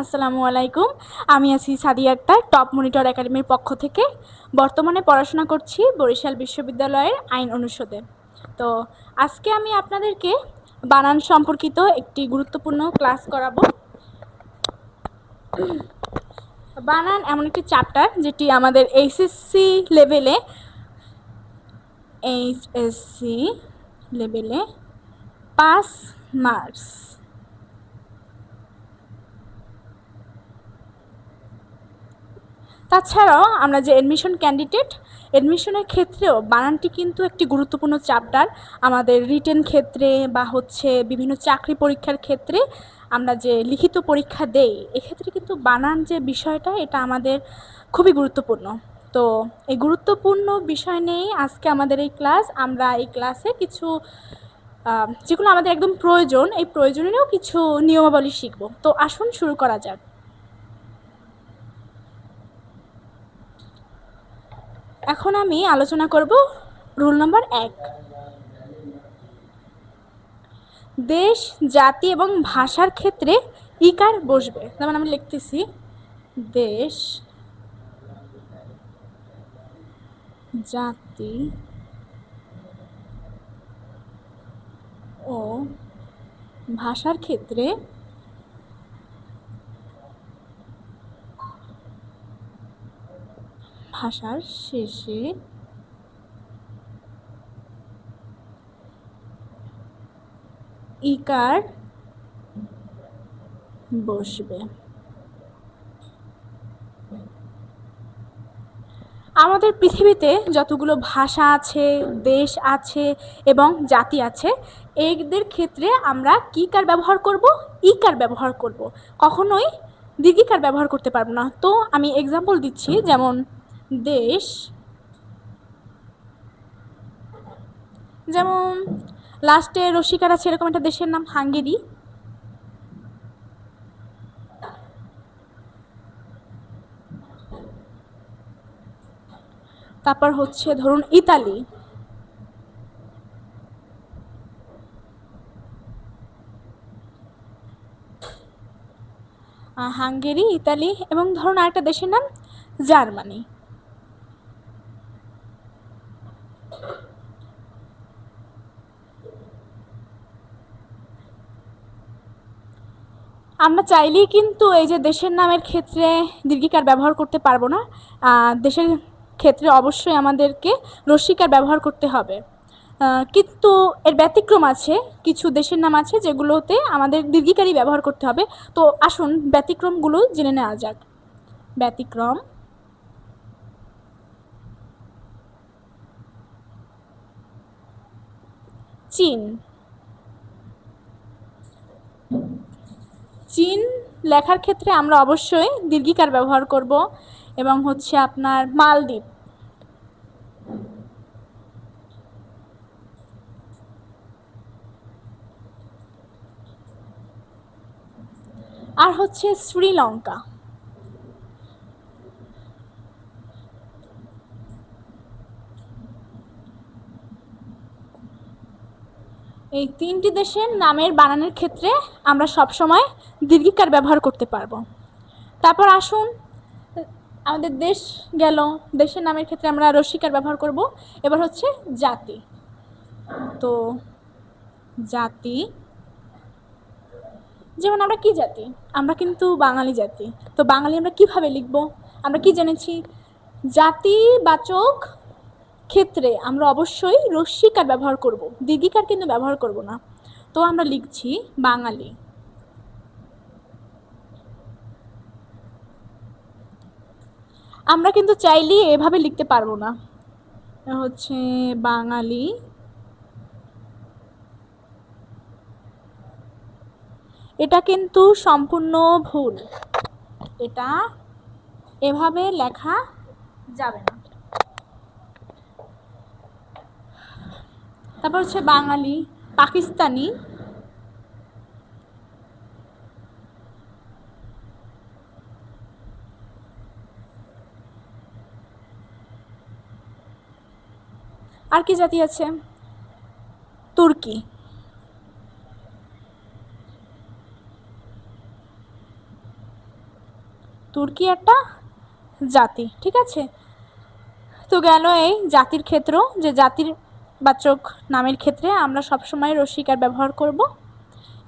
আসসালামু আলাইকুম। আমি আছি সাদিয়া আক্তার, টপ মনিটর একাডেমির পক্ষ থেকে। বর্তমানে পড়াশোনা করছি বরিশাল বিশ্ববিদ্যালয়ের আইন অনুষদে। তো আজকে আমি আপনাদেরকে বানান সম্পর্কিত একটি গুরুত্বপূর্ণ ক্লাস করাবো। বানান এমন একটি চ্যাপ্টার যেটি আমাদের এইচএসসি লেভেলে 5 মার্কস। তাছাড়াও আমরা যে অ্যাডমিশনের ক্ষেত্রেও বানানটি কিন্তু একটি গুরুত্বপূর্ণ চ্যাপ্টার। আমাদের রিটেন ক্ষেত্রে বা বিভিন্ন চাকরি পরীক্ষার ক্ষেত্রে আমরা যে লিখিত পরীক্ষা দেই, এক্ষেত্রে কিন্তু বানান যে বিষয়টা এটা আমাদের খুবই গুরুত্বপূর্ণ। তো এই গুরুত্বপূর্ণ বিষয় নিয়েই আজকে আমাদের এই ক্লাস। আমরা এই ক্লাসে কিছু যেগুলো আমাদের একদম প্রয়োজন, এই প্রয়োজনীয় কিছু নিয়মাবলী শিখব। তো আসুন শুরু করা যাক। এখন আমি আলোচনা করব রুল নাম্বার 1। দেশ, জাতি এবং ভাষার ক্ষেত্রে ইকার বসবে। যেমন আমি লিখতেছি দেশ, জাতি ও ভাষার ক্ষেত্রে ভাষার শেষে ইকার বসবে। আমাদের পৃথিবীতে যতগুলো ভাষা আছে, দেশ আছে এবং জাতি আছে, এদের ক্ষেত্রে আমরা কি কার ব্যবহার করব? ইকার ব্যবহার করব। কখনোই দীর্ঘিকার ব্যবহার করতে পারবো না। তো আমি এক্সাম্পল দিচ্ছি, যেমন দেশ, যেমন লাস্টে রসিকার আছে এরকম একটা দেশের নাম হাঙ্গেরি। তারপর ধরুন ইতালি, হাঙ্গেরি, ইতালি এবং ধরুন আরেকটা দেশের নাম জার্মানি। আমরা চাইলেই কিন্তু এই যে দেশের নামের ক্ষেত্রে দীর্ঘিকার ব্যবহার করতে পারবো না। দেশের ক্ষেত্রে অবশ্যই আমাদেরকে রস্যিকার ব্যবহার করতে হবে। কিন্তু এর ব্যতিক্রম আছে, কিছু দেশের নাম আছে যেগুলোতে আমাদের দীর্ঘিকারই ব্যবহার করতে হবে। তো আসুন ব্যতিক্রমগুলো জেনে নেওয়া যাক। ব্যতিক্রম, চীন। চীন লেখার ক্ষেত্রে আমরা অবশ্যই দীর্ঘিকার ব্যবহার করব। এবং আপনার মালদ্বীপ, আর শ্রীলঙ্কা। এই তিনটি দেশের নামের বানানের ক্ষেত্রে আমরা সবসময় দীর্ঘিকার ব্যবহার করতে পারবো। তারপর আসুন, আমাদের দেশ গেল, দেশের নামের ক্ষেত্রে আমরা রস্যিকার ব্যবহার করব। এবার জাতি। তো জাতি, যেমন আমরা কি জাতি? আমরা কিন্তু বাঙালি জাতি। তো বাঙালি আমরা কিভাবে লিখব? আমরা কি জেনেছি? জাতিবাচক ক্ষেত্রে আমরা অবশ্যই রস্যিকার ব্যবহার করব, দীর্ঘিকার কিন্তু ব্যবহার করব না। তো আমরা লিখছি বাঙালি। আমরা কিন্তু চাইলেই এভাবে লিখতে পারবো না। বাঙালি, এটা কিন্তু সম্পূর্ণ ভুল। এটা এভাবে লেখা যাবে না। তারপর বাঙালি, পাকিস্তানি, আর কি জাতি আছে? তুর্কি। তুর্কি একটা জাতি, ঠিক আছে। তো গেল এই জাতির ক্ষেত্র, যে জাতির বাচক নামের ক্ষেত্রে আমরা সবসময় রস্যিকার ব্যবহার করব।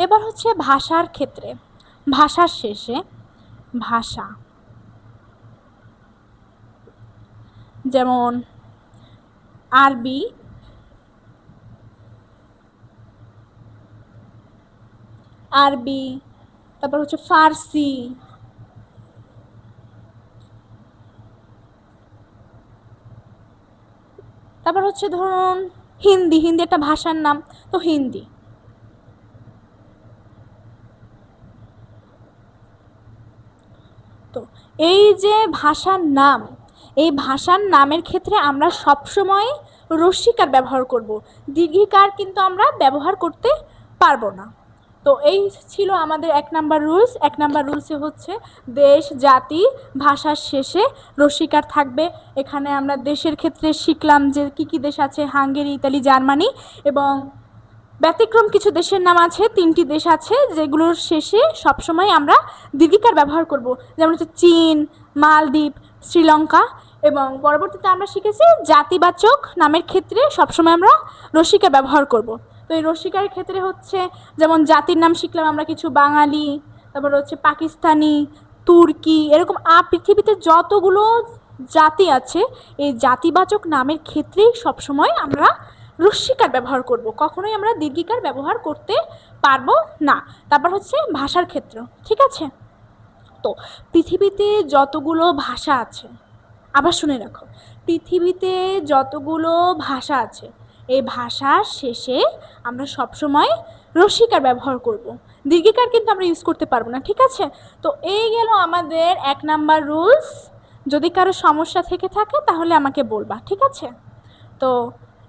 এবার হচ্ছে ভাষার ক্ষেত্রে, ভাষার শেষে ভাষা, যেমন আরবি, আরবি, তারপর হচ্ছে ফার্সি, তারপর হচ্ছে ধরুন হিন্দি, হিন্দি একটা ভাষার নাম, তো হিন্দি। তো এই যে ভাষার নাম, এই ভাষার নামের ক্ষেত্রে আমরা সবসময় রস্যিকার ব্যবহার করব, দীর্ঘিকার কিন্তু আমরা ব্যবহার করতে পারবো না। তো এই ছিল আমাদের 1 নাম্বার রুলস। 1 নাম্বার রুলসে হচ্ছে দেশ, জাতি, ভাষার শেষে রস্যিকার থাকবে। এখানে আমরা দেশের ক্ষেত্রে শিখলাম যে কী কী দেশ আছে, হাঙ্গেরি, ইতালি, জার্মানি, এবং ব্যতিক্রম কিছু দেশের নাম আছে, 3টি দেশ আছে যেগুলোর শেষে সবসময় আমরা দীর্ঘিকার ব্যবহার করব, যেমন হচ্ছে চীন, মালদ্বীপ, শ্রীলঙ্কা। এবং পরবর্তীতে আমরা শিখেছি জাতিবাচক নামের ক্ষেত্রে সবসময় আমরা রস্যিকার ব্যবহার করব। তো এই রস্যিকার ক্ষেত্রে হচ্ছে যেমন জাতির নাম শিখলাম আমরা কিছু, বাঙালি, তারপর হচ্ছে পাকিস্তানি, তুর্কি, এরকম পৃথিবীতে যতগুলো জাতি আছে এই জাতিবাচক নামের ক্ষেত্রেই সবসময় আমরা রস্যিকার ব্যবহার করব, কখনোই আমরা দীর্ঘিকার ব্যবহার করতে পারবো না। তারপর হচ্ছে ভাষার ক্ষেত্র, ঠিক আছে। তো পৃথিবীতে যতগুলো ভাষা আছে, আবার শুনে রাখো, পৃথিবীতে যতগুলো ভাষা আছে এই ভাষার শেষে আমরা সবসময় রস্যিকার ব্যবহার করব, দীর্ঘিকার কিন্তু আমরা ইউজ করতে পারবো না, ঠিক আছে। তো এই গেল আমাদের 1 নাম্বার রুলস। যদি কারো সমস্যা থেকে থাকে তাহলে আমাকে বলবা, ঠিক আছে। তো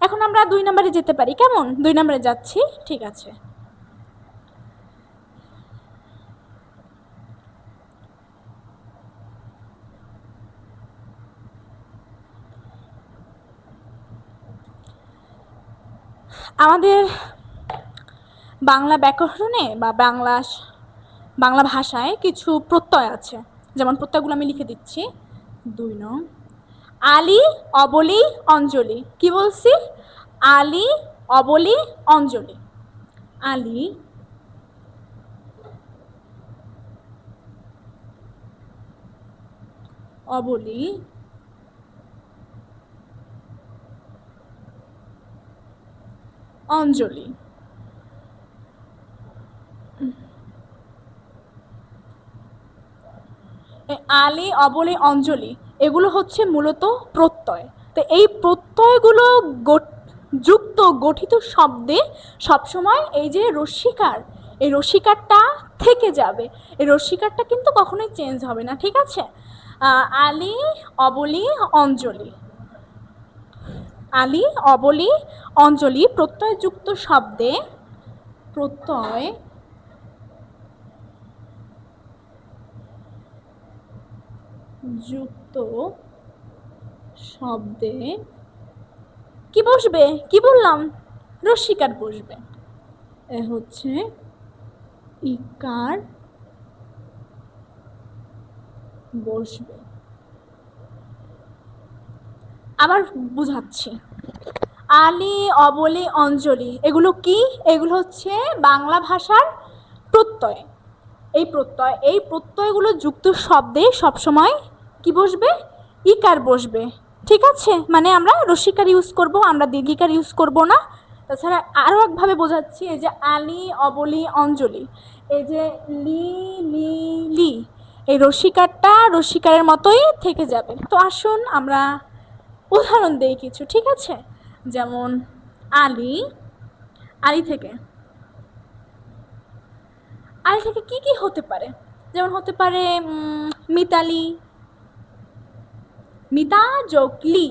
এখন আমরা 2 নম্বরে যেতে পারি, কেমন? 2 নম্বরে যাচ্ছি, ঠিক আছে। আমাদের বাংলা ব্যাকরণে বা বাংলা ভাষায় কিছু প্রত্যয় আছে, যেমন প্রত্যয়গুলো আমি লিখে দিচ্ছি। 2 নং, আলি, অবলি, অঞ্জলি। কি বলছি? আলি, অবলি, অঞ্জলি। আলি, অবলি, অঞ্জলি। আলি, অবলি, অঞ্জলি এগুলো হচ্ছে মূলত প্রত্যয়। তো এই প্রত্যয়গুলো যুক্ত গঠিত শব্দে সবসময় এই যে রস্যিকার, এই রস্যিকারটা থেকে যাবে, এই রস্যিকারটা কিন্তু কখনোই চেঞ্জ হবে না, ঠিক আছে। আলি, অবলি, অঞ্জলি, আলি, অবলি, অঞ্জলি প্রত্যয়যুক্ত শব্দে, প্রত্যয় যুক্ত শব্দে কি বসবে? কি বললাম? রস্যিকার বসবে। এ হচ্ছে ইকার বসবে। আবার বুঝাচ্ছি, আলি, অবলি, অঞ্জলি এগুলো কি? এগুলো হচ্ছে বাংলা ভাষার প্রত্যয়। এই প্রত্যয়গুলো যুক্ত শব্দে সবসময় কি বসবে? ইকার বসবে, ঠিক আছে। মানে আমরা রস্যিকার ইউজ করব, আমরা দীর্ঘিকার ইউজ করব না। তাছাড়া আরও একভাবে বোঝাচ্ছি, এই যে আলি, অবলি, অঞ্জলি, এই যে লি, লি, লি, এই রস্যিকারটা রস্যিকারের মতোই থেকে যাবে। তো আসুন আমরা উদাহরণ দেই কিছু, ঠিক আছে। যেমন আলি, আলি থেকে কি কি হতে পারে? যেমন হতে পারে মিতালি, মিতা যোগ লি,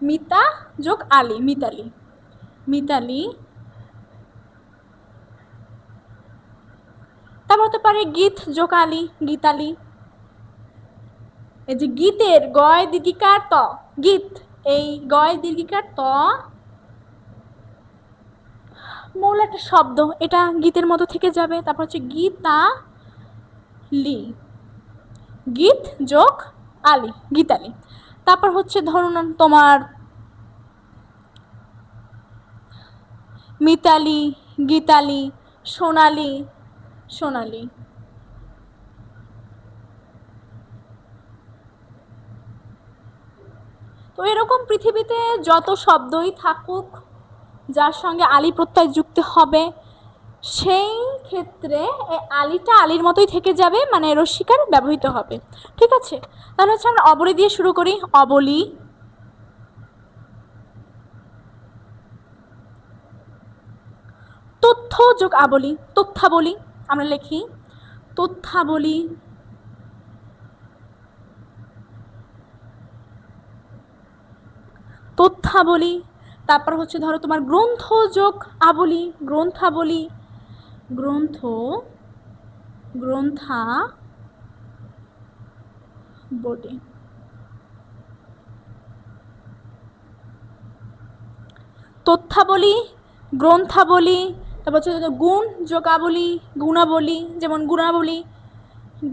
মিতা যোগ আলি, মিতালি, মিতালি। তারপর হতে পারে গীত যোগ আলি, গীতালি। এই যে গীতের গয় দীর্ঘিকার ত, গীত, এই গয় দীর্ঘিকার ত মূল একটা শব্দ, এটা গীতের মতো থেকে যাবে। তারপর হচ্ছে গীতা লি, গীত যোগ আলী, গীতালি। তারপর হচ্ছে ধরুন তোমার মিতালি, গীতালি, সোনালি, সোনালি। তো এরকম পৃথিবীতে যত শব্দই থাকুক যার সঙ্গে আলী প্রত্যয় যুক্ত হবে সেই ক্ষেত্রে আলীটা আলীর মতোই থেকে যাবে, মানে রস্যিকার ব্যবহৃত হবে। ঠিক আছে, তাহলে হচ্ছে আমরা অবলি দিয়ে শুরু করি। অবলি, তথ্য যোগ আবলি, তথ্যাবলি আমরা লিখি, তথ্যাবলি। তথ্যাবলি। তারপর হচ্ছে ধরো তোমার গ্রন্থ যোগ আবলি, গ্রন্থাবলি, গ্রন্থ, গ্রন্থাবলি। তথ্যাবলি, গ্রন্থাবলি। তারপর হচ্ছে গুণ যোগাবলি, গুণাবলী, যেমন গুণাবলী,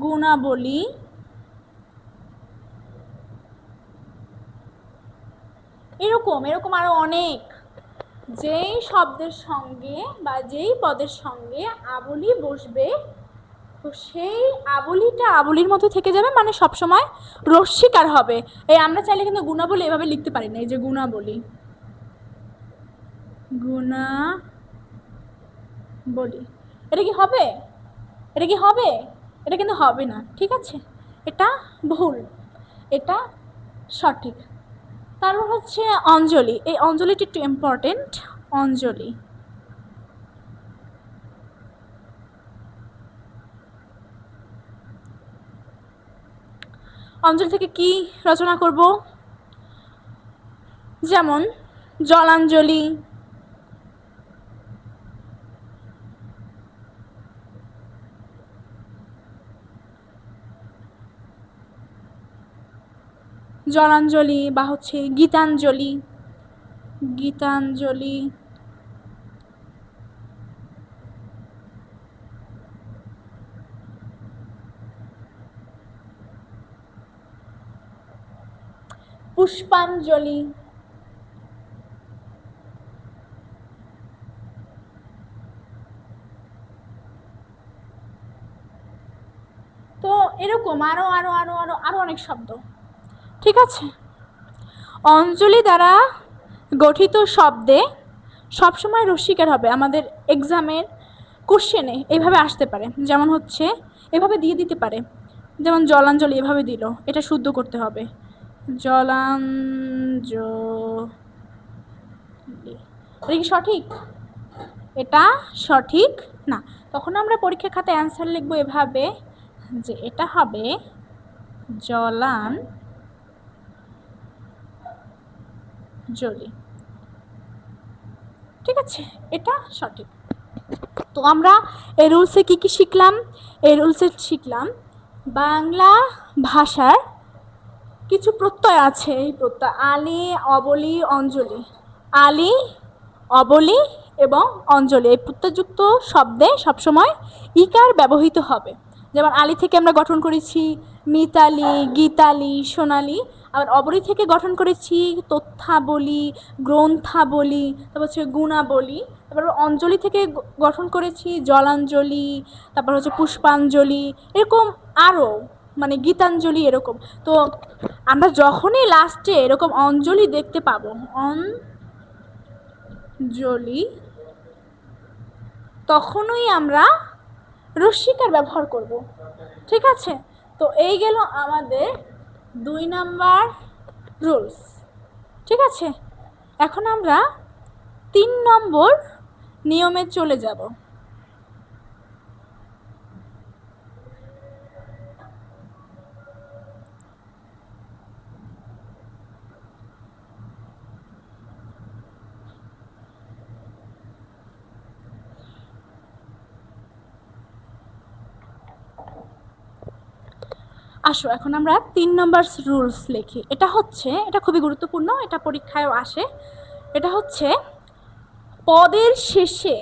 গুণাবলী। এরকম এরকম আরো অনেক, যেই শব্দের সঙ্গে বা যেই পদের সঙ্গে আবলি বসবে তো সেই আবলিটা আবলির মতো থেকে যাবে, মানে সবসময় রস্যিকার হবে। এই আমরা চাইলে কিন্তু গুণাবলী এভাবে লিখতে পারি না, এই যে গুণাবলী, গুণাবলী, এটা কি হবে? এটা কি হবে? এটা কিন্তু হবে না। ঠিক আছে, এটা ভুল, এটা সঠিক। তারপর হচ্ছে অঞ্জলি। এই অঞ্জলিটি একটু ইম্পর্টেন্ট। অঞ্জলি, অঞ্জলি থেকে কি রচনা করব? যেমন জলাঞ্জলি, জলাঞ্জলি বা হচ্ছে গীতাঞ্জলি, গীতাঞ্জলি। পুষ্পাঞ্জলি। তো এরকম আরো আরো আরো আরো আরো অনেক শব্দ। ঠিক আছে, অঞ্জলি দ্বারা গঠিত শব্দে সবসময় রস্যিকার হবে। আমাদের এক্সামের কোশ্চেনে এইভাবে আসতে পারে, যেমন হচ্ছে এভাবে দিয়ে দিতে পারে, যেমন জলাঞ্জলি এভাবে দিল, এটা শুদ্ধ করতে হবে, জলাঞ্জলি। এটা কি সঠিক? এটা সঠিক না। তখন আমরা পরীক্ষার খাতায় অ্যান্সার লিখবো এভাবে যে এটা হবে জলাঞ্জলি। ঠিক আছে, এটা সঠিক। তো আমরা এই রুলসে কি কি শিখলাম? এই রুলসে শিখলাম বাংলা ভাষার কিছু প্রত্যয় আছে। এই প্রত্যয় আলি, অবলি, অঞ্জলি। আলি, অবলি এবং অঞ্জলি, এই প্রত্যয়যুক্ত শব্দে সবসময় ইকার ব্যবহৃত হবে। যেমন আলি থেকে আমরা গঠন করেছি মিতালি, গীতালি, সোনালি। আবার অবলি থেকে গঠন করেছি তথ্যাবলি, গ্রন্থাবলি, তারপর হচ্ছে গুণাবলী। তারপর অঞ্জলি থেকে গঠন করেছি জলাঞ্জলি, তারপর হচ্ছে পুষ্পাঞ্জলি, এরকম আরও, মানে গীতাঞ্জলি এরকম। তো আমরা যখনই লাস্টে এরকম অঞ্জলি দেখতে পাবো, অঞ্জলি, তখনই আমরা রস্যিকার ব্যবহার করব। ঠিক আছে, তো এই গেল আমাদের 2 নাম্বার রুলস। ঠিক আছে, এখন আমরা 3 নম্বর নিয়মে চলে যাব। আসো এখন আমরা 3 নম্বর রুলস লিখি। এটা হচ্ছে, এটা খুবই গুরুত্বপূর্ণ, এটা পরীক্ষায়ও আসে। এটা হচ্ছে পদের শেষে,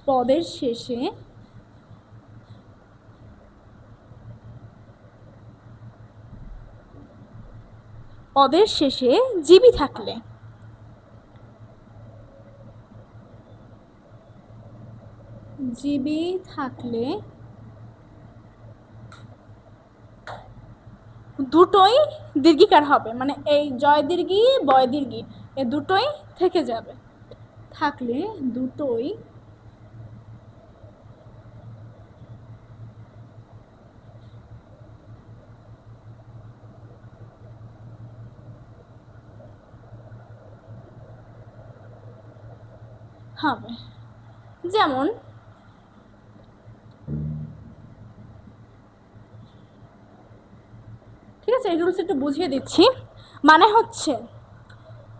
পদের শেষে পদের শেষে জিবি থাকলে দুটোই দীর্ঘিকার হবে, মানে এই জয় দীর্ঘি বয় দীর্ঘি এ দুটোই থেকে যাবে, থাকলে দুটোই হবে। যেমন ঠিক আছে, এই রুলস একটু বুঝিয়ে দিচ্ছি। মানে হচ্ছে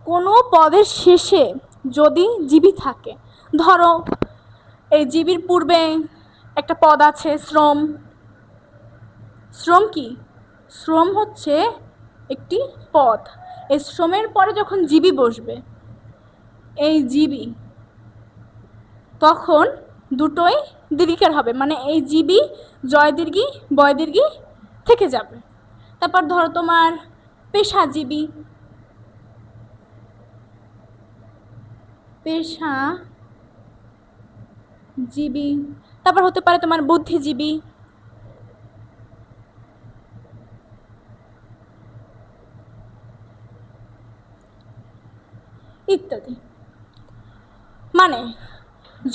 কোনো পদের শেষে যদি জিবি থাকে, ধরো এই জিবির পূর্বে একটা পদ আছে শ্রম। শ্রম কি? শ্রম হচ্ছে একটি পদ। এই শ্রমের পরে যখন জিবি বসবে, এই জিবি তখন দুটোই দীর্ঘিকার হবে, মানে এই জিবি জয় দীর্ঘি বয় দীর্ঘি থেকে যাবে। তারপর ধরো তোমার পেশাজীবী, পেশাজীবী, তারপর হতে পারে তোমার বুদ্ধিজীবী, ইত্যাদি। মানে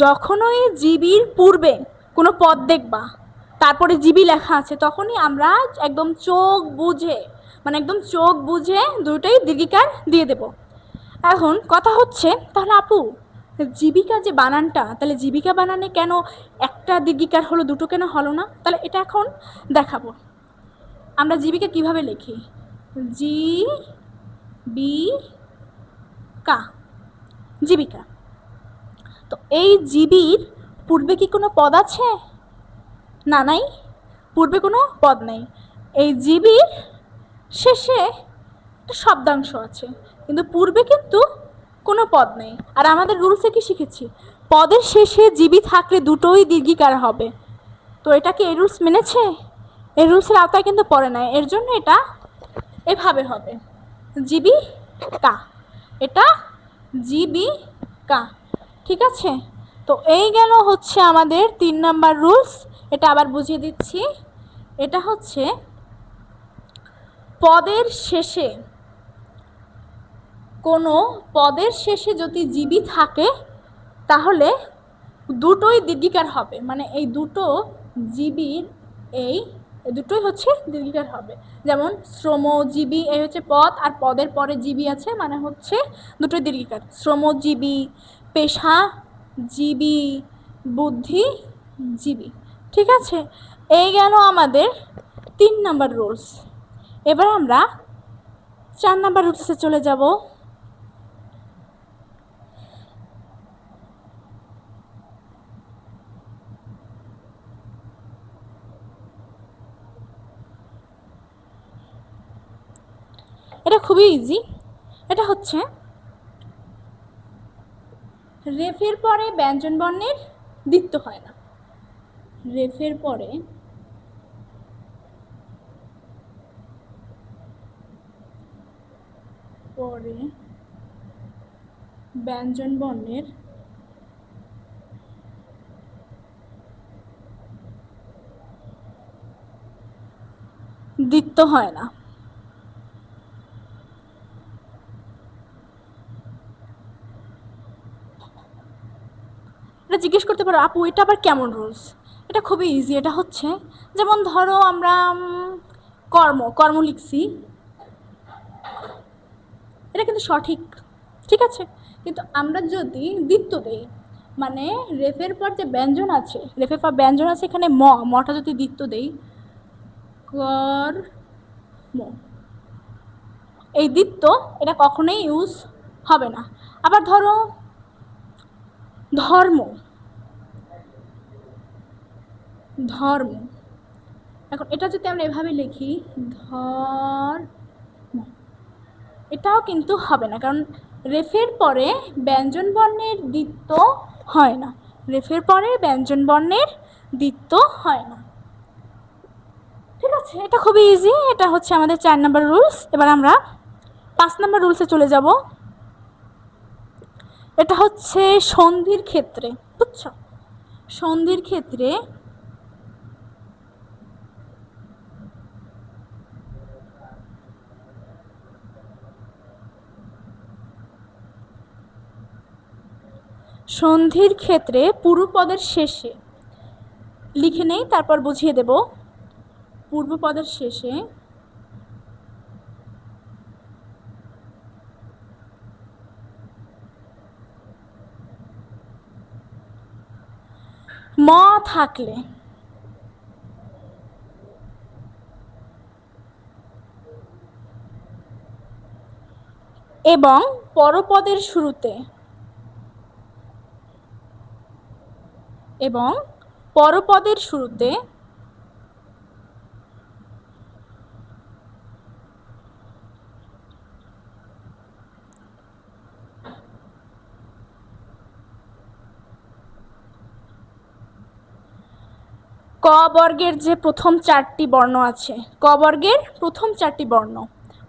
যখন ওই জীবির পূর্বে কোনো পদ দেখবা তারপরে জীবী লেখা আছে, তখনই আমরা একদম চোখ বুঝে, মানে একদম চোখ বুঝে দুটোই দীর্ঘিকার দিয়ে দেব। এখন কথা হচ্ছে, তাহলে আপু জীবিকা যে বানানটা, তাহলে জীবিকা বানানে কেন একটা দীর্ঘিকার হলো, দুটো কেন হলো না? তাহলে এটা এখন দেখাবো। আমরা জীবিকা কিভাবে লিখি? জীবিকা, জীবিকা। তো এই জীবির পূর্বে কি কোনো পদ আছে? না, নাই, পূর্বে কোনো পদ নেই। এই জীবির শেষে একটা শব্দাংশ আছে, কিন্তু পূর্বে কিন্তু কোনো পদ নেই। আর আমাদের রুলসে কি শিখেছি? পদের শেষে জীবি থাকলে দুটোই দীর্ঘিকার হবে। তো এটা কি এই রুলস মেনেছে? এই রুলসের আওতায় কিন্তু পড়ে নাই, এর জন্য এটা এভাবে হবে, জীবিকা। এটা জীবিকা, ঠিক আছে? তো এই গেল হচ্ছে আমাদের 3 নাম্বার রুলস। এটা আবার বুঝিয়ে দিচ্ছি। এটা হচ্ছে পদের শেষে, কোনো পদের শেষে যদি জীবি থাকে তাহলে দুটোই দীর্ঘিকার হবে, মানে এই দুটো জীবির এই দুটোই হচ্ছে দীর্ঘিকার হবে। যেমন শ্রমজীবী, এই হচ্ছে পদ, আর পদের পরে জীবী আছে, মানে হচ্ছে দুটোই দীর্ঘিকার। শ্রমজীবী, পেশাজীবী, বুদ্ধিজীবী, ঠিক আছে? এই গেল আমাদের 3 নাম্বার রুলস। এবার আমরা 4 নাম্বার রুলসে চলে যাব। এটা খুবই ইজি। এটা হচ্ছে রেফের পরে ব্যঞ্জন বর্ণের দ্বিত্ব হয় না। রেফের পরে ব্যঞ্জন বর্ণের দ্বিত্ব হয় না। এটা জিজ্ঞেস করতে পারো, আপু এটা আবার কেমন রুলস? এটা খুবই ইজি। এটা হচ্ছে, যেমন ধরো আমরা কর্ম লিখছি, এটা কিন্তু সঠিক, ঠিক আছে? কিন্তু আমরা যদি দ্বিত্ব দেই, মানে রেফের পর যে ব্যঞ্জন আছে, রেফের পর ব্যঞ্জন আছে এখানে মটা যদি দ্বিত্ব দেই, কর্ম, এই দ্বিত্ব এটা কখনোই ইউজ হবে না। আবার ধরো ধর্ম, এখন এটা যদি আমরা এভাবে লিখি ধর্ম, এটাও কিন্তু হবে না, কারণ রেফের পরে ব্যঞ্জন বর্ণের দ্বিত্ব হয় না। রেফের পরে ব্যঞ্জন বর্ণের দ্বিত্ব হয় না, ঠিক আছে? এটা খুবই ইজি। এটা হচ্ছে আমাদের 4 নাম্বার রুলস। এবার আমরা 5 নম্বর রুলসে চলে যাব। এটা হচ্ছে সন্ধির ক্ষেত্রে, বুঝছো? সন্ধির ক্ষেত্রে পূর্বপদের শেষে লিখে নেই, তারপর বুঝিয়ে দেব। পূর্বপদের শেষে ম থাকলে এবং পরপদের শুরুতে ক বর্গের যে প্রথম 4টি বর্ণ আছে, ক বর্গের প্রথম 4টি বর্ণ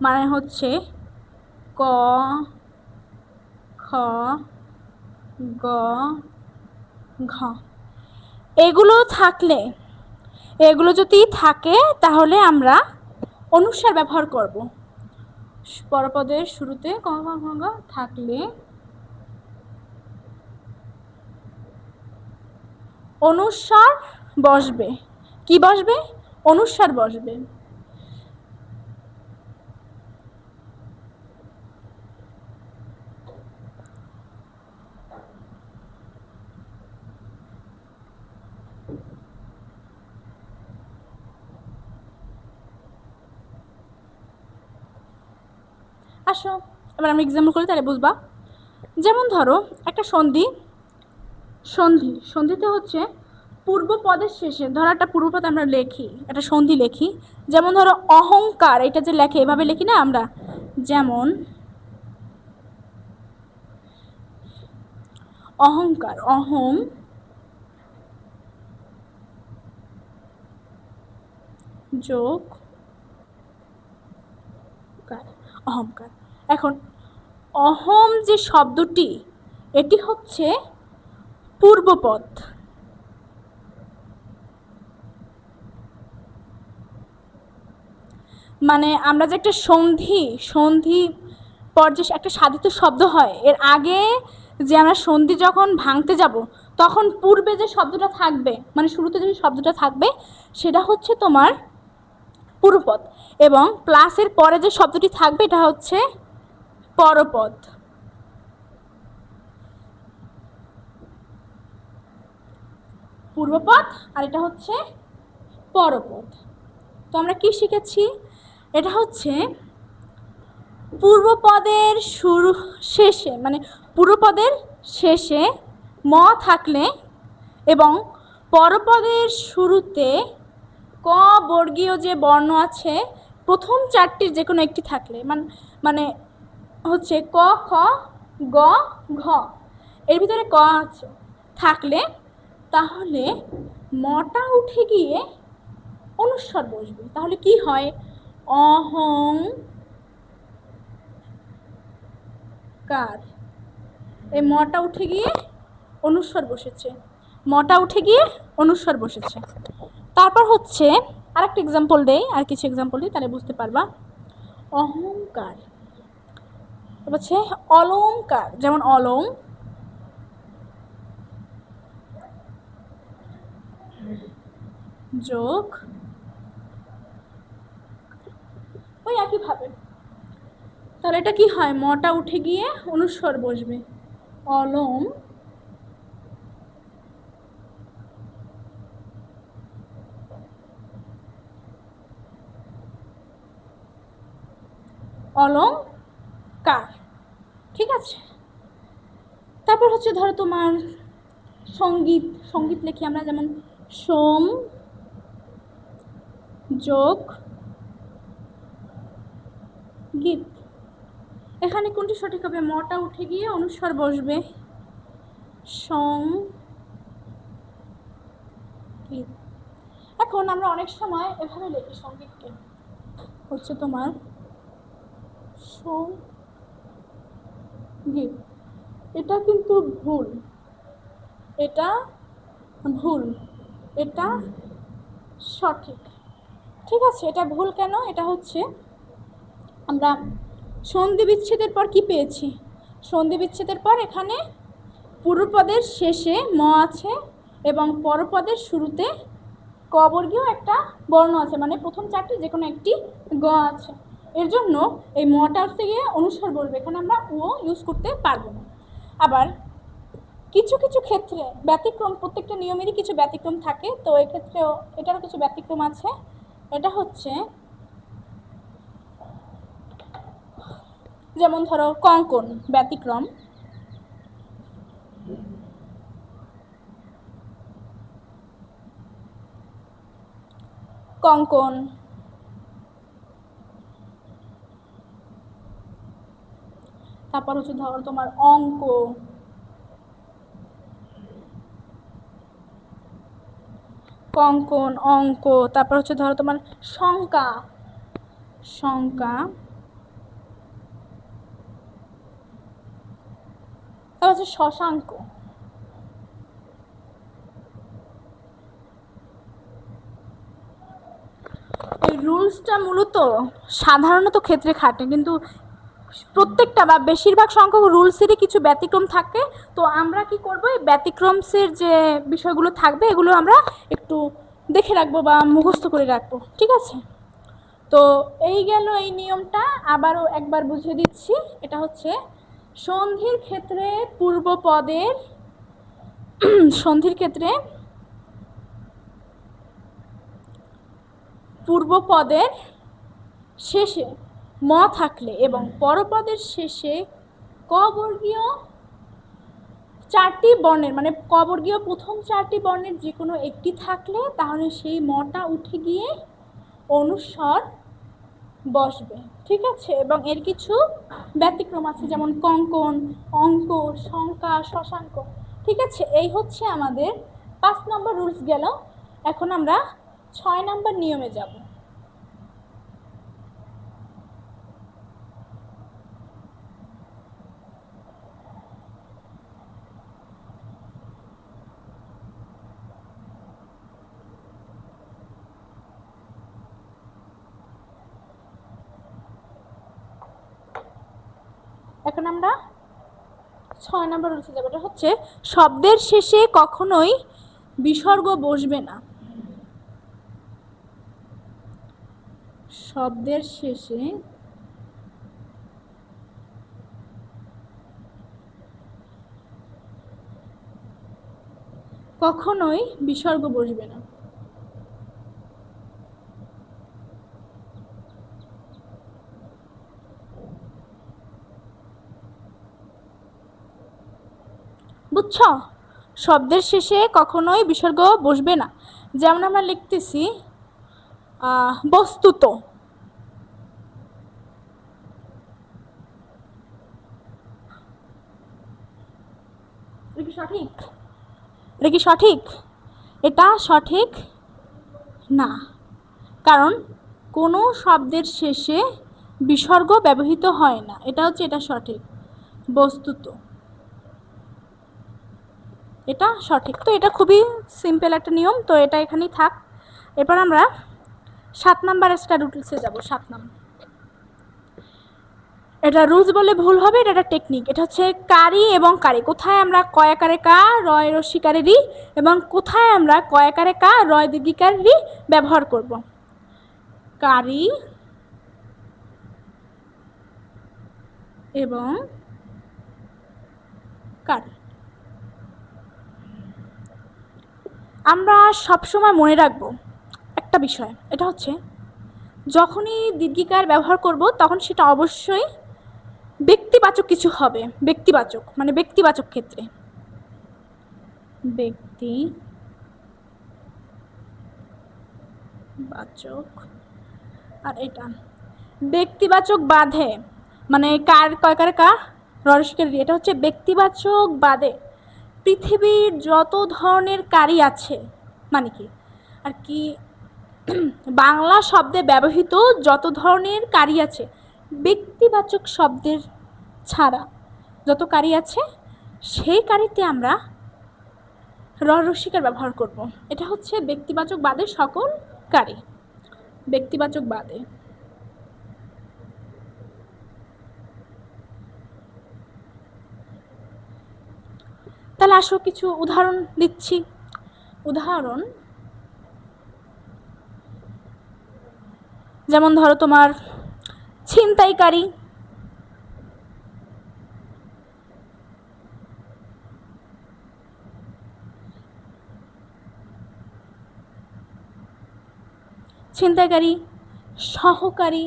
মানে হচ্ছে ক, খ, গ, ঘ, এগুলো যদি থাকে তাহলে আমরা অনুস্বার ব্যবহার করব। পরপদের শুরুতে ক, খ, গ, ঘ থাকলে অনুস্বার বসবে। কি বসবে? অনুস্বার বসবে। আসো এবার আমরা এক্সাম্পল করি, তাহলে বুঝবা। যেমন ধরো একটা সন্ধিতে হচ্ছে পূর্বপদের শেষে, ধরো একটা পূর্বপদ আমরা লিখি, একটা সন্ধি লিখি। যেমন ধরো অহংকার, এটা যে লেখে এভাবে লিখি না আমরা, যেমন অহংকার, অহং যোগ অহংকার। এখন অহম যে শব্দটি, এটি হচ্ছে পূর্বপদ। মানে আমরা যে একটা সন্ধি পর্যায়ে একটা সাধিত শব্দ হয়, এর আগে যে আমরা সন্ধি যখন ভাঙতে যাব তখন পূর্বে যে শব্দটা থাকবে, মানে শুরুতে যে শব্দটা থাকবে সেটা হচ্ছে তোমার পূর্বপদ, এবং প্লাসের পরে যে শব্দটি থাকবে এটা হচ্ছে পরপদ। পূর্বপদ আর এটা হচ্ছে পরপদ। তো আমরা কি শিখেছি? এটা হচ্ছে পূর্বপদের শেষে, মানে পূর্বপদের শেষে ম থাকলে এবং পরপদের শুরুতে ক বর্গীয় যে বর্ণ আছে প্রথম 4টির যে কোনো একটি থাকলে, মানে হচ্ছে ক, খ, গ, ঘ, এর ভিতরে ক আছে থাকলে, তাহলে মটা উঠে গিয়ে অনুস্বার বসবে। তাহলে কি হয়? অহংকার, এই মটা উঠে গিয়ে অনুস্বার বসেছে। তারপর হচ্ছে আরেকটা এক্সাম্পল দেই, আর কিছু এক্সাম্পল দিই, তাহলে বুঝতে পারবা। অহংকার হচ্ছে অলংকার, যেমন অলং যোগ ওই একইভাবে। তাহলে এটা কি হয়? মটা উঠে গিয়ে অনুস্বার বসবে। অলংকার, ঠিক আছে। তারপর হচ্ছে ধরো তোমার সঙ্গীত লিখি আমরা, যেমন সোম যোগ গীত। এখানে কোনটি সঠিক হবে? মটা উঠে গিয়ে অনুস্বার বসবে, সঙ্গীত। এখন আমরা অনেক সময় এভাবে লিখি সঙ্গীতকে, হচ্ছে তোমার সঙ্গীত, এটা কিন্তু ভুল, এটা ভুল, এটা সঠিক। ঠিক আছে, এটা ভুল কেন? এটা হচ্ছে আমরা সন্ধি বিচ্ছেদের পর কি পেয়েছি? সন্ধি বিচ্ছেদের পর এখানে পূর্বপদের শেষে ম আছে এবং পরপদের শুরুতে ক বর্গীয় একটা বর্ণ আছে, মানে প্রথম চারটি যে কোনো একটি গ আছে। এর জন্য এই মটা হচ্ছে গিয়ে অনুস্বার বলবে, এখানে আমরা ও ইউজ করতে পারবো না। আবার কিছু কিছু ক্ষেত্রে ব্যতিক্রম, প্রত্যেকটা নিয়মেরই কিছু ব্যতিক্রম থাকে, তো এক্ষেত্রেও এটারও কিছু ব্যতিক্রম আছে। এটা হচ্ছে যেমন ধরো কঙ্কন ব্যতিক্রম, কঙ্কন, তারপর হচ্ছে ধরো তোমার অঙ্ক, কঙ্কন, অঙ্ক, তারপর হচ্ছে ধরো তোমার শঙ্কা, শঙ্কা, তারপর হচ্ছে শশাঙ্ক। এই রুলসটা মূলত সাধারণত ক্ষেত্রে খাটে, কিন্তু প্রত্যেকটা বা বেশিরভাগ সংখ্যক রুলসেরই কিছু ব্যতিক্রম থাকে। তো আমরা কি করব, এই ব্যতিক্রমসের যে বিষয়গুলো থাকবে এগুলো আমরা একটু দেখে রাখবো বা মুখস্থ করে রাখবো। ঠিক আছে, তো এই গেল এই নিয়মটা। আবারও একবার বুঝিয়ে দিচ্ছি। এটা হচ্ছে সন্ধির ক্ষেত্রে পূর্বপদের সন্ধির ক্ষেত্রে পূর্বপদের শেষে ম থাকলে এবং পরপদের শেষে ক বর্গীয় চারটি বর্ণের, মানে ক বর্গীয় প্রথম চারটি বর্ণের যে কোনো একটি থাকলে তাহলে সেই মটা উঠে গিয়ে অনুস্বর বসবে। ঠিক আছে, এবং এর কিছু ব্যতিক্রম আছে, যেমন কঙ্কন, অঙ্ক, শঙ্কা, শশাঙ্ক। ঠিক আছে, এই হচ্ছে আমাদের 5 নম্বর রুলস গেল। এখন আমরা 6 নম্বর নিয়মে যাব। এখন আমরা 6 নম্বর রুলসে যাব। এটা হচ্ছে শব্দের শেষে কখনোই বিসর্গ বসবে না। শব্দের শেষে কখনোই বিসর্গ বসবে না। বুঝছো, শব্দের শেষে কখনোই বিসর্গ বসবে না। যেমন আমরা লিখতেছি বস্তুত, এটা কি সঠিক? এটা কি সঠিক? এটা সঠিক না, কারণ কোনো শব্দের শেষে বিসর্গ ব্যবহৃত হয় না। এটা হচ্ছে, এটা সঠিক, বস্তুত, এটা সঠিক। তো এটা খুবই সিম্পল একটা নিয়ম, তো এটা এখানেই থাক। এরপর আমরা 7 নাম্বার একটা রুলসে যাব। 7 নাম্বার, এটা রুলস বলে ভুল হবে, এটা একটা টেকনিক। এটা হচ্ছে কারি এবং কারি। কোথায় আমরা কয়াকারে কা রয় রস্যিকারে রি এবং কোথায় আমরা কয়াকারে কা রয় দীর্ঘিকার রি ব্যবহার করব। কারি এবং কারি। আমরা সবসময় মনে রাখবো একটা বিষয়, এটা হচ্ছে যখনই দীর্ঘিকার ব্যবহার করব তখন সেটা অবশ্যই ব্যক্তিবাচক কিছু হবে। ব্যক্তিবাচক মানে ব্যক্তিবাচক ক্ষেত্রে, ব্যক্তিবাচক। আর এটা ব্যক্তিবাচক বাদে, মানে কার কয়কার কা রসিকের, এটা হচ্ছে ব্যক্তিবাচক বাদে পৃথিবীর যত ধরনের কারি আছে, মানে কি আর কি বাংলা শব্দে ব্যবহৃত যত ধরনের কারি আছে ব্যক্তিবাচক শব্দের ছাড়া যত কারি আছে সেই কারিতে আমরা র রসিকার ব্যবহার করব। এটা হচ্ছে ব্যক্তিবাচক বাদে সকল কারি, ব্যক্তিবাচক বাদে। তাহলে আসো কিছু উদাহরণ দিচ্ছি। উদাহরণ যেমন ধরো তোমার ছিনতাইকারী, ছিনতাইকারী, সহকারী,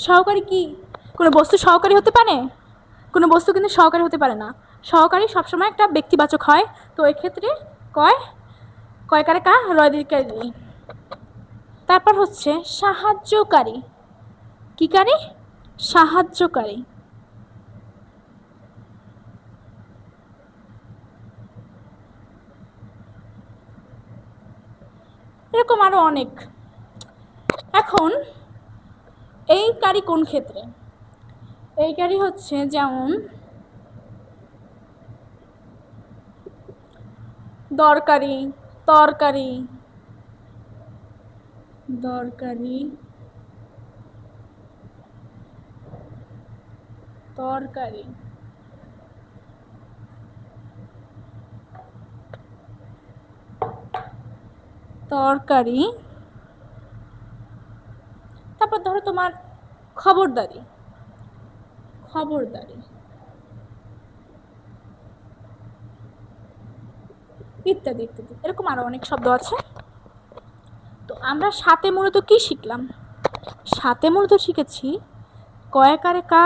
সহকারী কি কোনো বস্তু সহকারী হতে পারে? কোনো বস্তু কিন্তু সহকারী হতে পারে না। সহকারী সবসময় একটা ব্যক্তিবাচক হয়, তো এক্ষেত্রে কয় কয়কারে কা রয় দীর্ঘাকারী। তারপর হচ্ছে সাহায্যকারী, কি কারী? সাহায্যকারী। এরকম আরো অনেক। এখন এই কারি কোন ক্ষেত্রে? এই কারি হচ্ছে যেমন দরকারি, তরকারি, দরকারি, তরকারি, তরকারি। তারপর ধরো তোমার খবরদারি, খবরদারি, ইত্যাদি ইত্যাদি। এরকম আরো অনেক শব্দ আছে। তো আমরা সাথে মূলত কি শিখলাম? সাথে মূলত শিখেছি কয়াকারে কা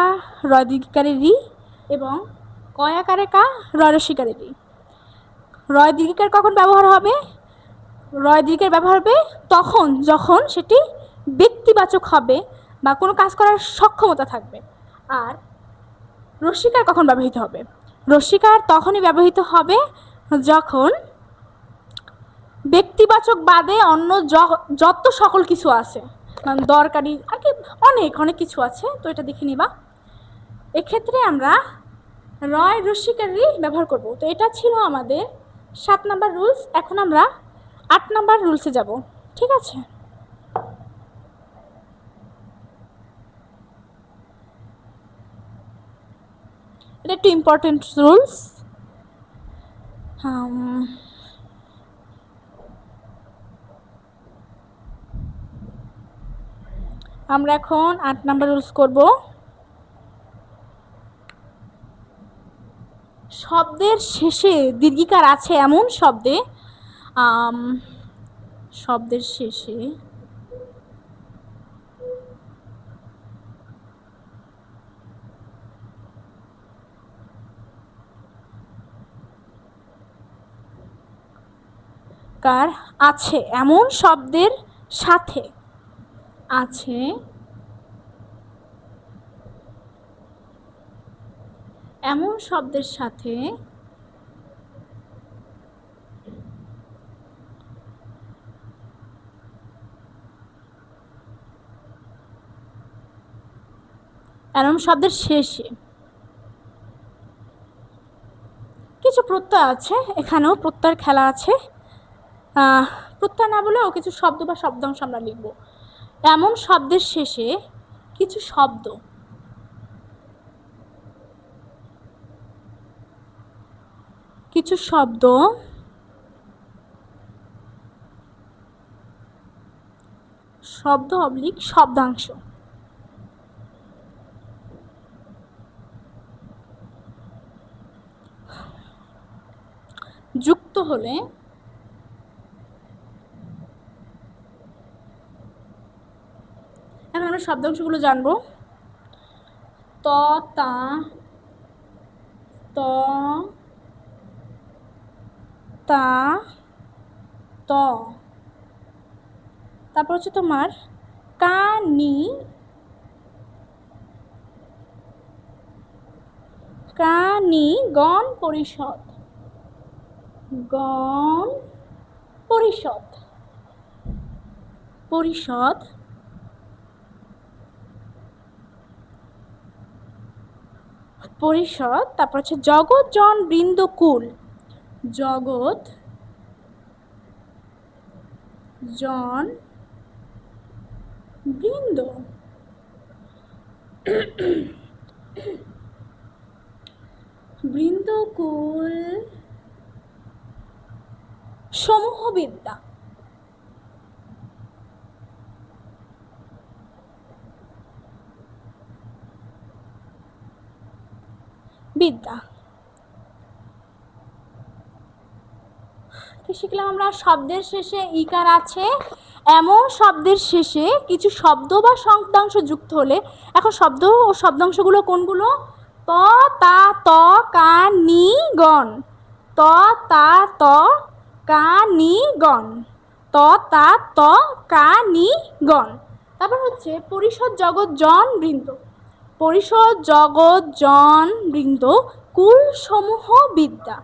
রয় দীর্ঘিকারে রি এবং কয়াকারে কা রয় রসিকারে রি। রয় দীর্ঘিকার কখন ব্যবহার হবে? রয় দীর্ঘের ব্যবহার হবে তখন যখন সেটি ব্যক্তিবাচক হবে বা কোনো কাজ করার সক্ষমতা থাকবে। আর রসিকার কখন ব্যবহৃত হবে? রসিকার তখনই ব্যবহৃত হবে যখন ব্যক্তিবাচক বাদে অন্য যত সকল কিছু আছে, মানে দরকারি আর কি অনেক অনেক কিছু আছে, তো এটা দেখে নিবা। এক্ষেত্রে আমরা রয় রসিকারই ব্যবহার করব। তো এটা ছিল আমাদের 7 নাম্বার রুলস। এখন আমরা 8 নাম্বার রুলসে যাব, ঠিক আছে? এটা একটু ইম্পর্টেন্ট রুলস। আমরা এখন 8 নাম্বার রুলস করব। শব্দের শেষে দীর্ঘিকার আছে এমন শব্দে শব্দের শেষে কার আছে এমন শব্দের সাথে আছে এমন শব্দের সাথে এমন শব্দের শেষে কিছু প্রত্যয় আছে, এখানেও প্রত্যয়ের খেলা আছে। প্রত্যয় না বলেও কিছু শব্দ বা শব্দাংশ আমরা লিখব। এমন শব্দের শেষে কিছু শব্দ কিছু শব্দ শব্দ অবলিক শব্দাংশ যুক্ত হলে এখন আমরা শব্দাংশগুলো জানবো। ত, তা, ত, তা, ত। তারপর হচ্ছে তোমার কানি, কানি গণ পরিষদ, গণ পরিষদ। পরিষদ পরিষদ তারপর হচ্ছে জগৎ জন বৃন্দ কুল, জগৎ জন বৃন্দ বৃন্দকুল সমূহ বিদ্যা, বিদ্যা কি শিখলাম আমরা? শব্দের শেষে ইকার আছে এমন শব্দের শেষে কিছু শব্দ বা শব্দাংশ যুক্ত হলে, এখন শব্দ ও শব্দাংশগুলো কোনগুলো? ত তা ত কা নি গণ, ত তা ত কা নি গণ, ত তা ত কা নি গণ। তারপর হচ্ছে পরিষদ জগৎ জন বৃন্দ, পরিষদ জগৎ জন বৃন্দ কুল সমূহ বিদ্যা,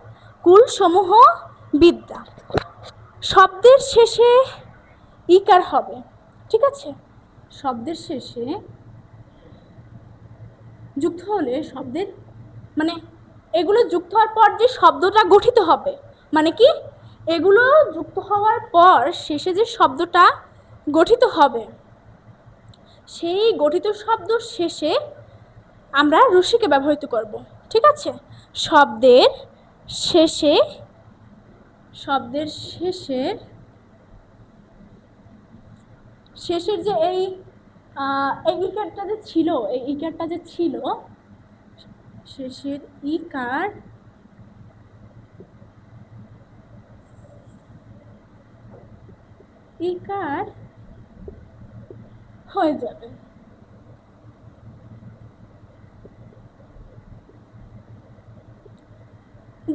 কুল সমূহ বিদ্যা। শব্দের শেষে ইকার হবে, ঠিক আছে? শব্দের শেষে যুক্ত হলে শব্দের মানে এগুলো যুক্ত হওয়ার পর যে শব্দটা গঠিত হবে, মানে কি এগুলো যুক্ত হওয়ার পর শেষে যে শব্দটা গঠিত হবে সেই গঠিত শব্দ শেষে আমরা রসিকে ব্যবহৃত করব, ঠিক আছে? শব্দের শেষে শেষের যে এই ইকারটা যে ছিল, এই ইকারটা যে ছিল শেষের ইকার হয়ে যাবে।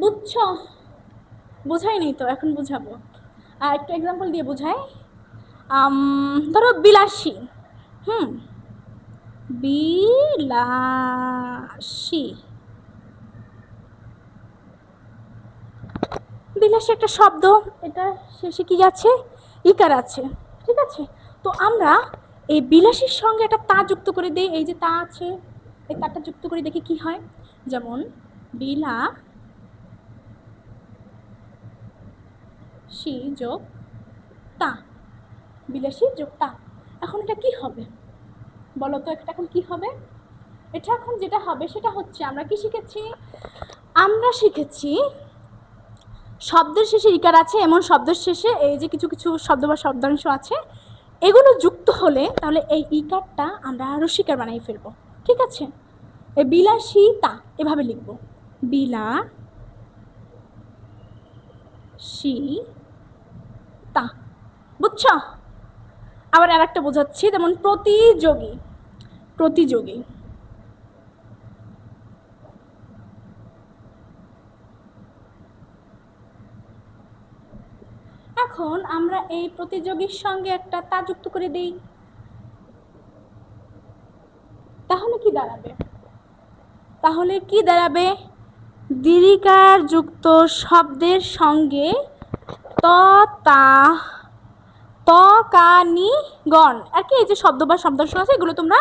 বুঝছো? বোঝাই নেই তো, এখন বুঝাবো। একটু এক্সাম্পল দিয়ে বোঝাই। ধরো বিলাসী, বিলাসী, বিলাসী একটা শব্দ, এটা শেষে কি আছে? ইকার আছে, ঠিক আছে? তো আমরা এই বিলাসীর সঙ্গে একটা তা যুক্ত করে দিই, এই যে তা আছে এই তাটা যুক্ত করে দেখি কি হয়। যেমন বিলাসী যোগ তা, বিলাসী যোগ তা। এখন এটা কি হবে বলো তো? এটা এখন কি হবে? এটা এখন যেটা হবে সেটা হচ্ছে, আমরা কি শিখেছি? আমরা শিখেছি শব্দের শেষে ইকার আছে এমন শব্দের শেষে এই যে কিছু কিছু শব্দ বা শব্দাংশ আছে, এগুলো যুক্ত হলে তাহলে এই ইকারটা আমরা রসিকার বানাই ফেলবো, ঠিক আছে? এই বিলাসিতা এভাবে লিখবো, বিলাসিতা, বুঝছো? আবার আর একটা বোঝাচ্ছি, যেমন প্রতিযোগী, প্রতিযোগী, এখন আমরা এই প্রতিযোগীর সঙ্গে একটা তা যুক্ত করে দেই, তাহলে কি দাঁড়াবে? তাহলে কি দাঁড়াবে? দীর্ঘিকার যুক্ত শব্দের সঙ্গে ত তা ত কা নি গণ, আর কি এই যে শব্দ বা শব্দাংশ আছে এগুলো তোমরা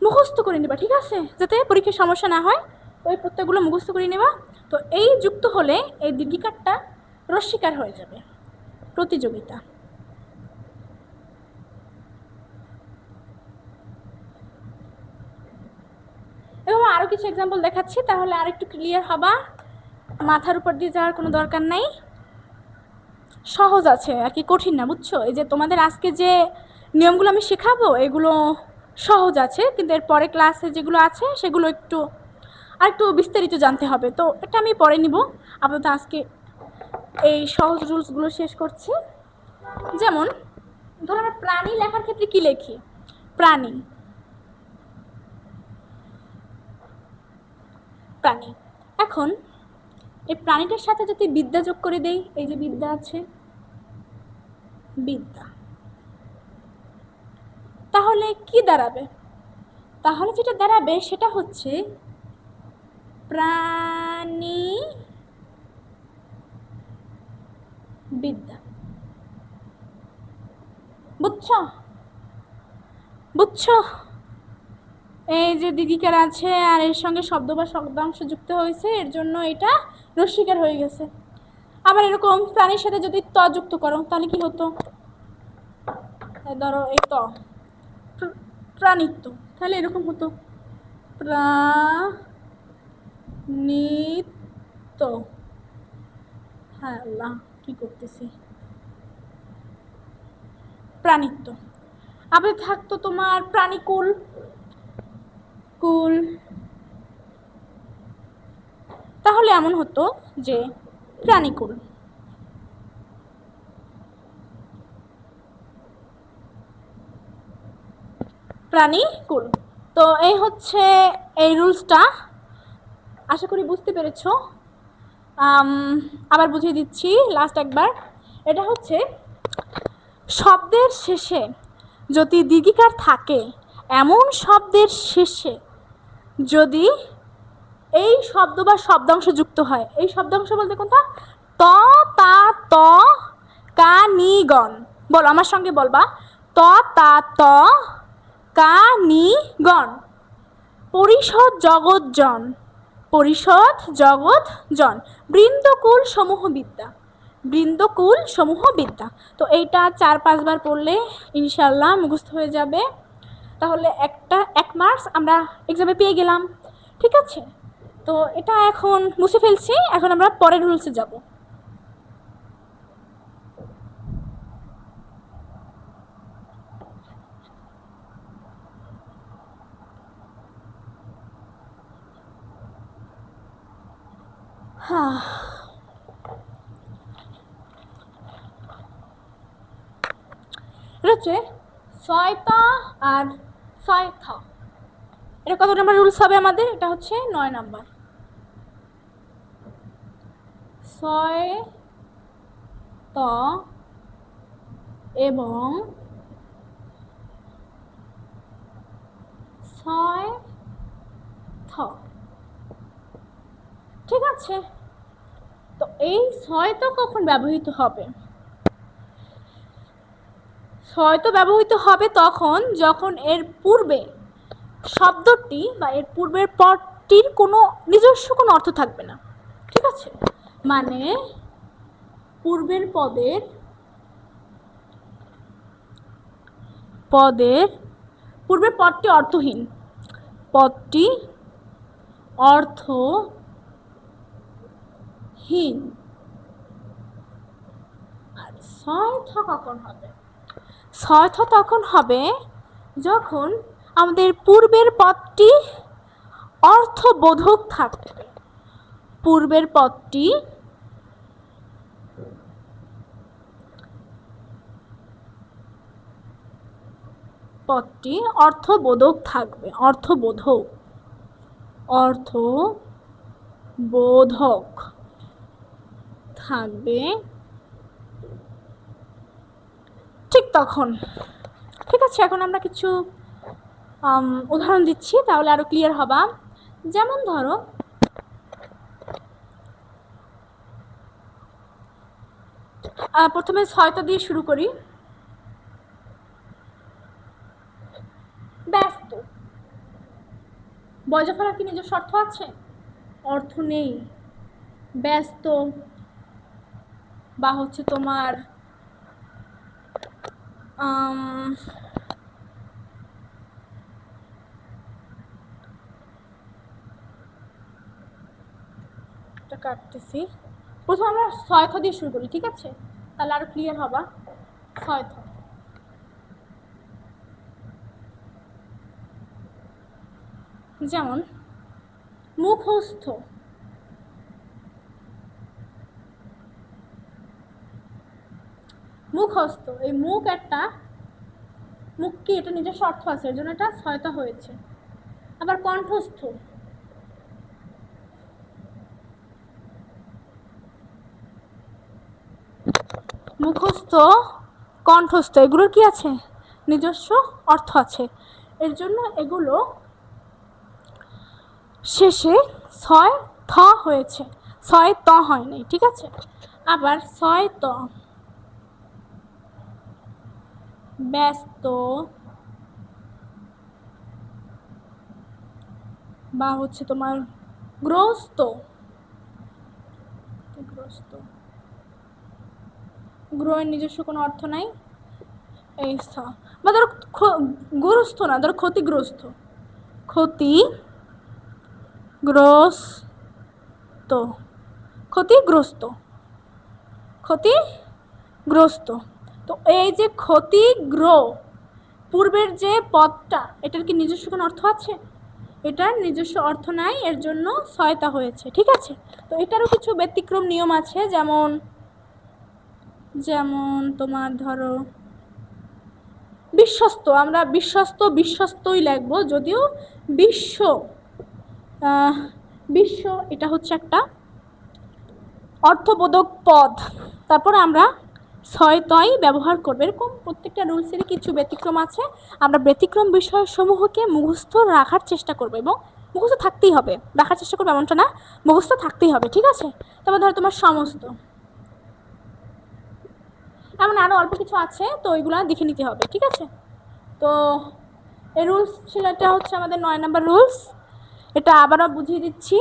মুখস্থ করে নেবা, ঠিক আছে? যাতে পরীক্ষার সমস্যা না হয়, ওই প্রত্যেকগুলো মুখস্থ করে নেবা। তো এই যুক্ত হলে এই দীর্ঘিকারটা রস্বীকার হয়ে যাবে, প্রতিযোগিতা। এবং আরও কিছু এক্সাম্পল দেখাচ্ছি, তাহলে আরেকটু ক্লিয়ার হবা, মাথার উপর দিয়ে যাওয়ার কোনো দরকার নাই। সহজ আছে আর কি, কঠিন না, বুঝছো? এই যে তোমাদের আজকে যে নিয়মগুলো আমি শেখাবো এগুলো সহজ আছে, কিন্তু এর পরে ক্লাসে যেগুলো আছে সেগুলো একটু বিস্তারিত জানতে হবে। তো এটা আমি পরে নিব, আপাতত আজকে এই সহজ রুলসগুলো শেষ করছি। যেমন ধরো আমরা প্রাণী লেখার ক্ষেত্রে কি লিখি? প্রাণী, প্রাণী। এখন এই প্রাণীটার সাথে যদি বিদ্যা যোগ করে দেই, এই যে বিদ্যা আছে, বিদ্যা, তাহলে কি দাঁড়াবে? তাহলে যেটা দাঁড়াবে সেটা হচ্ছে প্রাণী বিদ্যা। বুঝছো? বুঝছো? এই যে দিদিকার আছে আর এর সঙ্গে শব্দ বা শব্দাংশ যুক্ত হয়েছে, এর জন্য এটা রস্বীকার হয়ে গেছে। আবার এরকম প্রাণীর সাথে যদি ত যুক্ত করো তাহলে কি হতো? ধরো এই ত, প্রাণিত্ব, তাহলে এরকম হতো প্রাণিত্ব। হ্যাঁ আল্লাহ, কি করতেছি, প্রাণিত্ব। আবার থাকতো তোমার প্রাণীকুল, কুল, তাহলে এমন হতো যে প্রাণীকুল। প্রাণীকুল। তো এই হচ্ছে এই রুলসটা, আশা করি বুঝতে পেরেছো। আবার বুঝিয়ে দিচ্ছি লাস্ট একবার। এটা হচ্ছে শব্দের শেষে যদি দীর্ঘিকার থাকে, এমন শব্দের শেষে যদি এই শব্দ বা শব্দাংশ যুক্ত হয়, এই শব্দাংশ বলতে কোনটা? ত, তা, ত, কা, নি, গণ। বলো আমার সঙ্গে, বলবা ত, তা, ত, কা, নি, গণ। পরিষদ জগৎ জন, পরিষদ জগৎ জন, বৃন্দকুল সমূহ বিদ্যা, বৃন্দকুল সমূহ বিদ্যা। তো এইটা 4-5 বার পড়লে ইনশাল্লাহ মুখস্থ হয়ে যাবে। তাহলে 1 মার্কস আমরা এক্সামে পেয়ে গেলাম। ঠিক আছে, তো এটা এখন মুছে ফেলছি, এখন আমরা পরের রুলসে যাব। হ্যাঁ, এটা হচ্ছে 6 আর 6 এটা কত নাম্বার রুলস হবে আমাদের? এটা হচ্ছে 9 নাম্বার। 6 এবং 6 ঠিক আছে। তো এই 6 কখন ব্যবহৃত হবে? 6 ব্যবহৃত হবে তখন যখন এর পূর্বে শব্দটি বা এর পূর্বের পদটির কোনো নিজস্ব কোনো অর্থ থাকবে না। ঠিক আছে, মানে পূর্বের পদের পূর্বের পদটি অর্থহীন, পদটি অর্থহীন। আর 6 কখন হবে? 6 তখন হবে যখন আমাদের পূর্বের পদটি অর্থবোধক থাকবে। পূর্বের পদটি অর্থবোধক থাকবে, অর্থবোধক থাকবে ঠিক তখন। ঠিক আছে, এখন আমরা কিছু উদাহরণ দিচ্ছি, তাহলে আরো ক্লিয়ার হবা। যেমন ধরো, প্রথমে 6 দিয়ে শুরু করি। ব্যস্ত, বজ্রফলা কি নিজস্ব অর্থ আছে? অর্থ নেই। ব্যস্ত বা হচ্ছে তোমার কাটতেছি। প্রথমে আমরা 6 দিয়ে শুরু করি, ঠিক আছে, তাহলে আরো ক্লিয়ার হবা। 6 যেমন মুখস্থ, মুখস্থ, এই মুখ একটা, মুখ কি এটা নিজস্ব অর্থ আছে, এর জন্য এটা 6 হয়েছে। আবার কণ্ঠস্থ, মুখস্থ, কণ্ঠস্থ, এগুলোর কি আছে? নিজস্ব অর্থ আছে, এর জন্য এগুলো শেষে 6 হয়েছে, 6 হয়নি। ঠিক আছে, আবার 6 ব্যস্ত বা হচ্ছে তোমার গ্রস্ত, গ্রস্ত, গ্রহের নিজস্ব কোনো অর্থ নাই, এই বা ধরো গ্রস্ত না, ধরো ক্ষতিগ্রস্ত, ক্ষতিগ্রস্ত, ক্ষতিগ্রস্ত, ক্ষতিগ্রস্ত। তো এই যে পূর্বের যে পদটা, এটার কি নিজস্ব কোনো অর্থ আছে? এটার নিজস্ব অর্থ নাই, এর জন্য সহায়তা হয়েছে, ঠিক আছে। তো এটারও কিছু ব্যতিক্রম নিয়ম আছে, যেমন যেমন তোমার ধরো বিশ্বস্ত, আমরা বিশ্বস্তই লিখবো, যদিও বিশ্ব বিশ্ব এটা হচ্ছে একটা অর্থবোধক পদ, তারপর আমরা ছয়তই ব্যবহার করবো। এরকম প্রত্যেকটা রুলসেরই কিছু ব্যতিক্রম আছে। আমরা ব্যতিক্রম বিষয়সমূহকে মুখস্থ রাখার চেষ্টা করবো, এবং মুখস্থ থাকতেই হবে, রাখার চেষ্টা করবো এমনটা না, মুখস্থ থাকতেই হবে, ঠিক আছে। তারপর ধরো তোমার সমস্ত, এমন আরও অল্প কিছু আছে, তো ওইগুলো দেখে নিতে হবে, ঠিক আছে। তো এই রুলস ছিল, এটা হচ্ছে আমাদের 9 নম্বর রুলস। এটা আবারও বুঝিয়ে দিচ্ছি,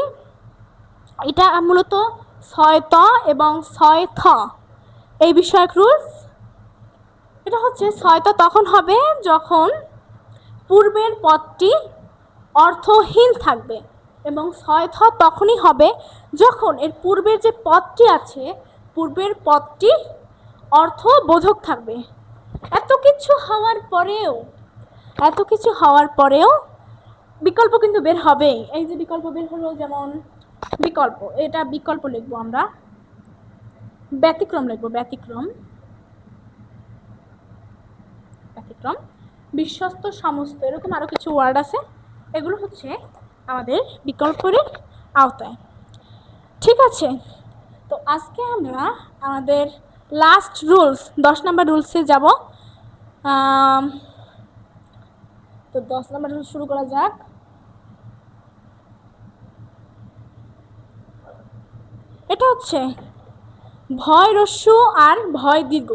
এটা মূলত 6ত এবং 6থ এই বিষয়ক রুলস। এটা হচ্ছে 6ত তখন হবে যখন পূর্বের পদটি অর্থহীন থাকবে, এবং 6থ তখনই হবে যখন এর পূর্বের যে পদটি আছে, পূর্বের পদটি অর্থবোধক থাকবে। এত কিছু হওয়ার পরেও বিকল্প কিন্তু বের হবে। এই যে বিকল্প বের হলো, যেমন বিকল্প, এটা বিকল্প লিখবো আমরা, ব্যতিক্রম লিখবো, ব্যতিক্রম, ব্যতিক্রম, বিশ্বস্ত, সমস্ত, এরকম আরও কিছু ওয়ার্ড আছে, এগুলো হচ্ছে আমাদের বিকল্পের আওতায়, ঠিক আছে। তো আজকে আমরা আমাদের লাস্ট রুলস 10 নম্বর রুলসে যাব। তো 10 নম্বর রুলস শুরু করা যাক। এটা হচ্ছে ভয় রস্যু আর ভয় দীর্ঘ।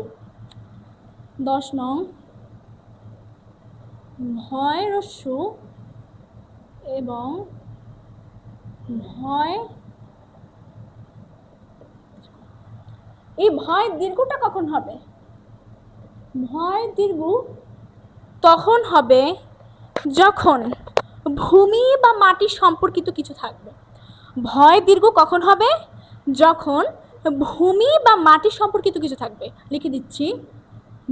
10 নং, ভয় রস্যু এবং ভয়, এই ভয় দীর্ঘটা কখন হবে? ভয় দীর্ঘ তখন হবে যখন ভূমি বা মাটি সম্পর্কিত কিছু থাকবে। ভয় দীর্ঘ কখন হবে? যখন ভূমি বা মাটি সম্পর্কিত কিছু থাকবে। লিখে দিচ্ছি,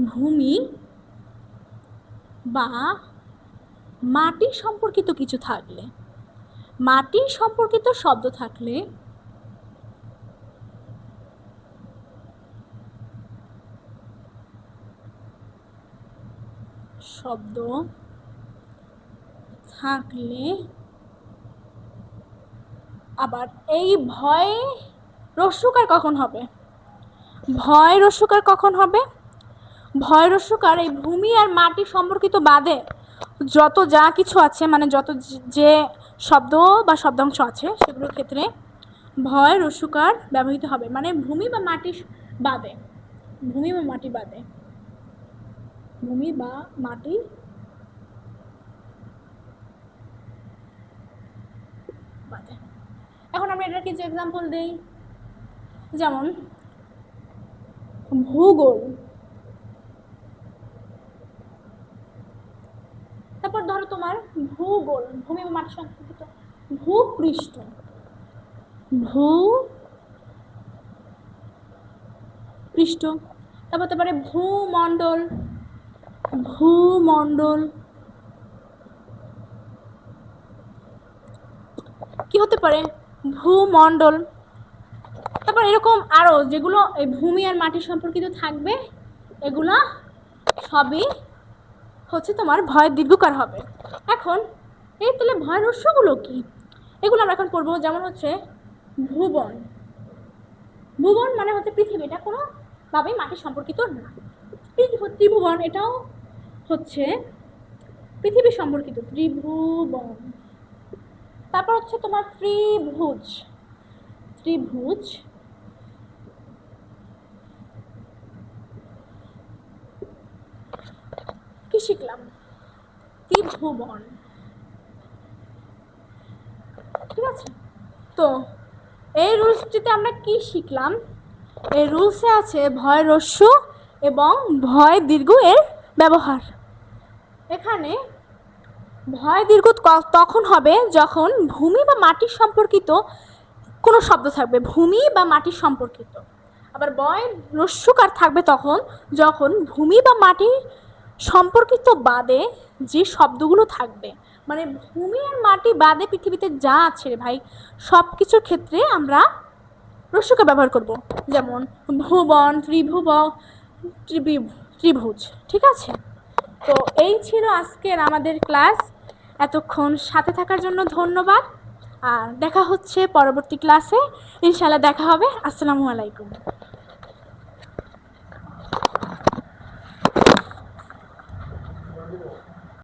ভূমি বা মাটি সম্পর্কিত কিছু থাকলে, মাটি সম্পর্কিত শব্দ থাকলে, শব্দ থাকলে, আবার এই ভয় রস্যকার কখন হবে? ভয় রস্যকার কখন হবে? ভয় রস্যকার এই ভূমি আর মাটি সম্পর্কিত বাদে যত যা কিছু আছে, মানে যত যে শব্দ বা শব্দাংশ আছে, সেগুলোর ক্ষেত্রে ভয় রস্যকার ব্যবহৃত হবে, মানে ভূমি বা মাটি বাদে, ভূমি বা মাটি বাদে, ভূমি বা মাটি বাদে। এখন আমরা এটার কিছু এক্সাম্পল দেই, যেমন ভূগোল, তারপর ধরো তোমার ভূগোল, ভূমি বা মাটি সম্পর্কিত, ভূপৃষ্ঠ, ভূপৃষ্ঠ, তারপর তারপরে ভূমণ্ডল, ভূমণ্ডল, কি হতে পারে? ভূমণ্ডল। তারপর এরকম আরো যেগুলো এই ভূমি আর মাটি সম্পর্কিত থাকবে, এগুলা সবই হচ্ছে তোমার ভয় দীর্ঘকার হবে। এখন এই তাহলে ভয় রস্যগুলো কি, এগুলো আমরা এখন পড়বো। যেমন হচ্ছে ভুবন, ভুবন মানে হচ্ছে পৃথিবী, এটা কোনো ভাবেই মাটি সম্পর্কিত না। ত্রিভুবন, এটাও হচ্ছে পৃথিবী সম্পর্কিত, ত্রিভুবন। তারপর হচ্ছে তোমার ত্রিভুজ, ত্রিভুজ, কি শিখলাম? ত্রিভুবন। ঠিক আছে, তো এই রুলসটিতে আমরা কি শিখলাম? এই রুলসে আছে ভয় হ্রস্ব এবং ভয় দীর্ঘ এর ব্যবহার। এখানে ভয় দীর্ঘ তখন হবে যখন ভূমি বা মাটির সম্পর্কিত কোনো শব্দ থাকবে, ভূমি বা মাটির সম্পর্কিত। আবার ভয় হ্রস্বকার থাকবে তখন যখন ভূমি বা মাটির সম্পর্কিত বাদে যে শব্দগুলো থাকবে, মানে ভূমি আর মাটি বাদে পৃথিবীতে যা আছে রে ভাই, সব কিছুর ক্ষেত্রে আমরা হ্রস্বকার ব্যবহার করব। যেমন ভুবন, ত্রিভুজ। ঠিক আছে, তো এই ছিল আজকের আমাদের ক্লাস। এতক্ষণ সাথে থাকার জন্য ধন্যবাদ। আর দেখা হচ্ছে পরবর্তী ক্লাসে, ইনশাআল্লাহ দেখা হবে। আসসালামু আলাইকুম।